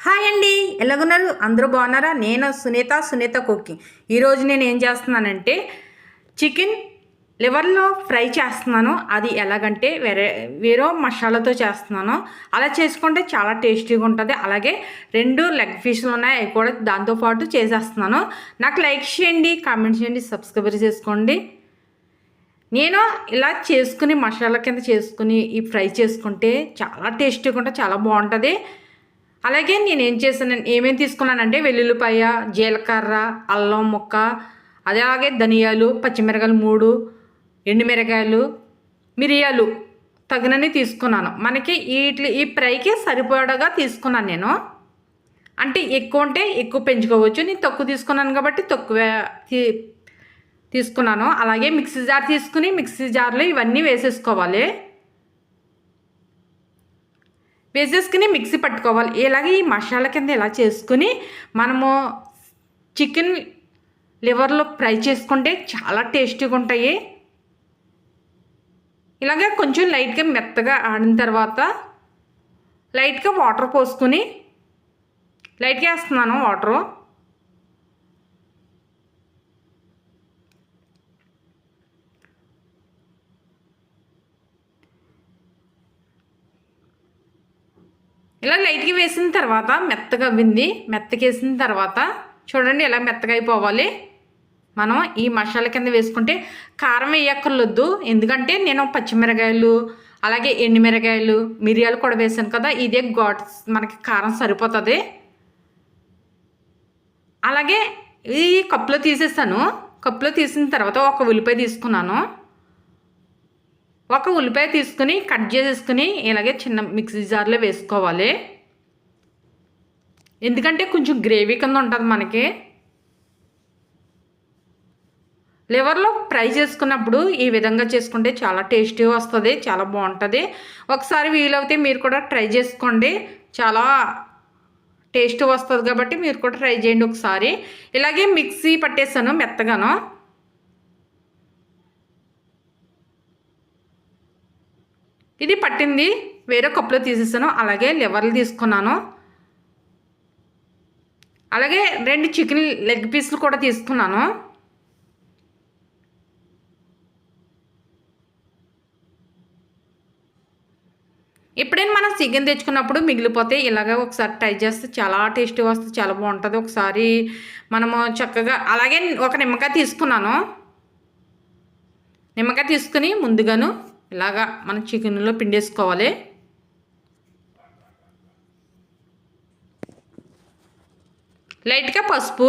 Hi అండి, ఎలాగున్నారు? అందరూ బాగున్నారా? నేను సునీత కుకింగ్. ఈరోజు నేను ఏం చేస్తున్నానంటే చికెన్ లివర్లో ఫ్రై చేస్తున్నాను. అది ఎలాగంటే వేరే మసాలాతో చేస్తున్నాను. అలా చేసుకుంటే చాలా టేస్టీగా ఉంటుంది. అలాగే 2 లెగ్ పీసులు ఉన్నాయి, అవి కూడా దాంతోపాటు చేసేస్తున్నాను. నాకు లైక్ చేయండి, కామెంట్ చేయండి, సబ్స్క్రైబ్ చేసుకోండి. నేను ఇలా చేసుకుని మసాలా కింద చేసుకుని ఈ ఫ్రై చేసుకుంటే చాలా టేస్టీగా ఉంటుంది, చాలా బాగుంటుంది. అలాగే నేను ఏమేమి తీసుకున్నానంటే వెల్లుల్లిపాయ, జీలకర్ర, అల్లం ముక్క, అలాగే ధనియాలు, పచ్చిమిరకాయలు 3, ఎండుమిరకాయలు, మిరియాలు తగినన్ని తీసుకున్నాను. మనకి ఈ ఫ్రైకి సరిపడగా తీసుకున్నాను నేను. అంటే ఎక్కువ ఉంటే ఎక్కువ పెంచుకోవచ్చు, నేను తక్కువ తీసుకున్నాను కాబట్టి తక్కువ తీసుకున్నాను. అలాగే మిక్సీ జార్ తీసుకుని మిక్సీ జార్లో ఇవన్నీ వేసేసుకోవాలి. వేసేసుకుని మిక్సీ పట్టుకోవాలి. ఇలాగే ఈ మసాలా కింద ఇలా చేసుకుని మనము చికెన్ లివర్లో ఫ్రై చేసుకుంటే చాలా టేస్టీగా ఉంటాయి. ఇలాగే కొంచెం లైట్గా మెత్తగా ఆడిన తర్వాత లైట్గా వాటర్ పోసుకుని లైట్గా వేస్తున్నాను వాటరు. ఇలా లైట్గా వేసిన తర్వాత మెత్తగా వేసిన తర్వాత చూడండి ఇలా మెత్తగా అయిపోవాలి. మనం ఈ మసాలా కింద వేసుకుంటే కారం వేయక్కర్లొద్దు, ఎందుకంటే నేను పచ్చిమిరకాయలు అలాగే ఎండుమిరకాయలు మిరియాలు కూడా వేసాను కదా, ఇదే మనకి కారం సరిపోతుంది. అలాగే ఈ కప్పులో తీసేసాను. కప్పులో తీసిన తర్వాత ఒక ఉల్లిపాయ తీసుకున్నాను. ఒక ఉల్లిపాయ తీసుకుని కట్ చేసేసుకుని ఇలాగే చిన్న మిక్సీ జార్లో వేసుకోవాలి. ఎందుకంటే కొంచెం గ్రేవీ కింద ఉంటుంది మనకి. లివర్లో ఫ్రై చేసుకున్నప్పుడు ఈ విధంగా చేసుకుంటే చాలా టేస్టీగా వస్తుంది, చాలా బాగుంటుంది. ఒకసారి వీలైతే మీరు కూడా ట్రై చేసుకోండి, చాలా టేస్ట్ వస్తుంది కాబట్టి మీరు కూడా ట్రై చేయండి ఒకసారి. ఇలాగే మిక్సీ పట్టేసాను మెత్తగాను. ఇది పట్టింది వేరే కప్పులో తీసేసాను. అలాగే లివర్లు తీసుకున్నాను. అలాగే 2 చికెన్ లెగ్ పీసులు కూడా తీసుకున్నాను. ఎప్పుడైనా మనం చికెన్ తెచ్చుకున్నప్పుడు మిగిలిపోతే ఇలాగ ఒకసారి ట్రై చేస్తే చాలా టేస్టీగా వస్తుంది, చాలా బాగుంటుంది. ఒకసారి మనము చక్కగా అలాగే ఒక నిమ్మకాయ తీసుకున్నాను. నిమ్మకాయ తీసుకుని ముందుగాను ఇలాగా మనం చికెన్లో పిండేసుకోవాలి. లైట్గా పసుపు,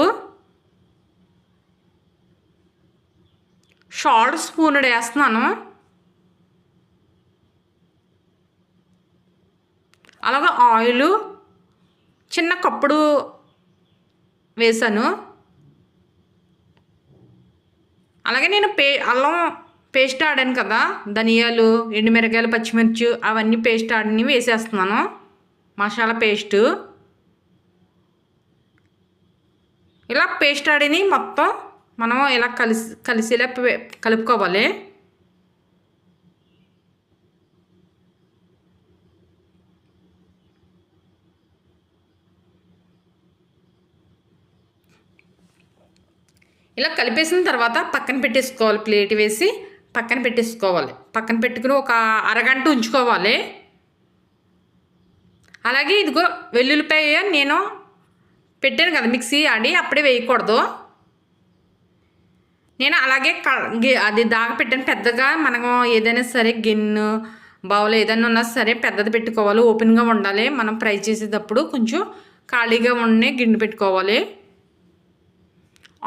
షార్ట్ స్పూన్ వేస్తున్నాను. అలాగే ఆయిల్ చిన్న కప్పుడు వేసాను. అలాగే నేను అల్లం పేస్ట్ ఆడాను కదా, ధనియాలు, ఎండుమిరకాయలు, పచ్చిమిర్చి అవన్నీ పేస్ట్ ఆడిని వేసేస్తున్నాను. మసాలా పేస్టు ఇలా పేస్ట్ ఆడిని మొత్తం మనం ఇలా కలిసిలా కలుపుకోవాలి. ఇలా కలిపేసిన తర్వాత పక్కన పెట్టేసుకోవాలి. ప్లేట్ వేసి పక్కన పెట్టేసుకోవాలి. పక్కన పెట్టుకుని ఒక అరగంట ఉంచుకోవాలి. అలాగే ఇదిగో వెల్లుల్లిపాయ నేను పెట్టాను కదా మిక్సీ ఆడి, అప్పుడే వేయకూడదు. నేను అలాగే అది దాకా పెట్టాను పెద్దగా. మనము ఏదైనా సరే గిన్నె బౌల్ ఏదైనా ఉన్నా సరే పెద్దది పెట్టుకోవాలి, ఓపెన్గా ఉండాలి. మనం ఫ్రై చేసేటప్పుడు కొంచెం ఖాళీగా ఉండే గిన్నె పెట్టుకోవాలి.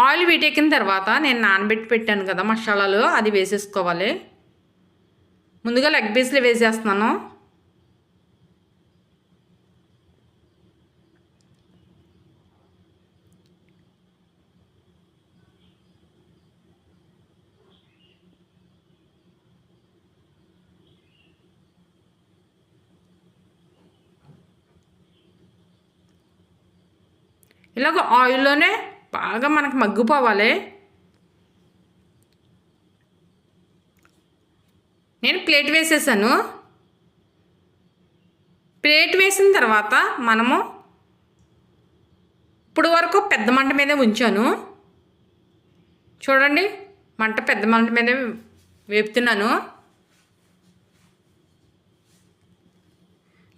ఆయిల్ వీటెక్కిన తర్వాత నేను నానబెట్టి పెట్టాను కదా మసాలాలు, అది వేసేసుకోవాలి. ముందుగా లెగ్ పీస్లు వేసేస్తున్నాను. ఇలాగ ఆయిల్లోనే బాగా మనకు మగ్గిపోవాలి. నేను ప్లేట్ వేసేసాను. ప్లేట్ వేసిన తర్వాత మనము ఇప్పుడు వరకు పెద్ద మంట మీదే ఉంచాను. చూడండి, మంట పెద్ద మంట మీదే వేపుతున్నాను.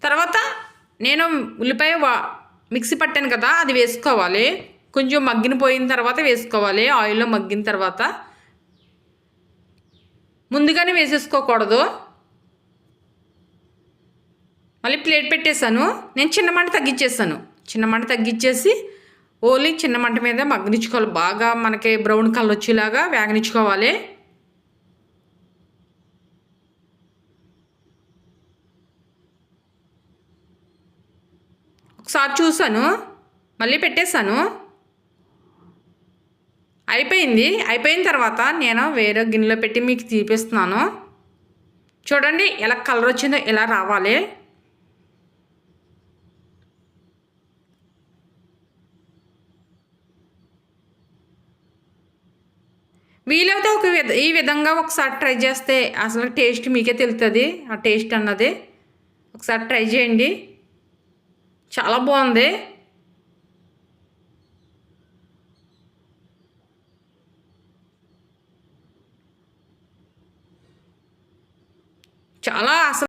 తర్వాత నేను ఉల్లిపాయ మిక్సీ పట్టాను కదా, అది వేసుకోవాలి. కొంచెం మగ్గిన పోయిన తర్వాత వేసుకోవాలి. ఆయిల్లో మగ్గిన తర్వాత ముందుగానే వేసేసుకోకూడదు. మళ్ళీ ప్లేట్ పెట్టేశాను. నేను చిన్న మంట తగ్గించేసాను. చిన్న మంట తగ్గించేసి ఓన్లీ చిన్న మంట మీద మగ్గనిచ్చుకోవాలి. బాగా మనకి బ్రౌన్ కలర్ వచ్చేలాగా వేగనిచ్చుకోవాలి. ఒకసారి చూసాను, మళ్ళీ పెట్టేశాను. అయిపోయింది. అయిపోయిన తర్వాత నేను వేరే గిన్నెలో పెట్టి మీకు చూపిస్తున్నాను. చూడండి ఎలా కలర్ వచ్చిందో, ఎలా రావాలి. వీలైతే ఈ విధంగా ఒకసారి ట్రై చేస్తే అసలు టేస్ట్ మీకే తెలుస్తుంది. ఆ టేస్ట్ అన్నది ఒకసారి ట్రై చేయండి. చాలా బాగుంది. చాలా అసలు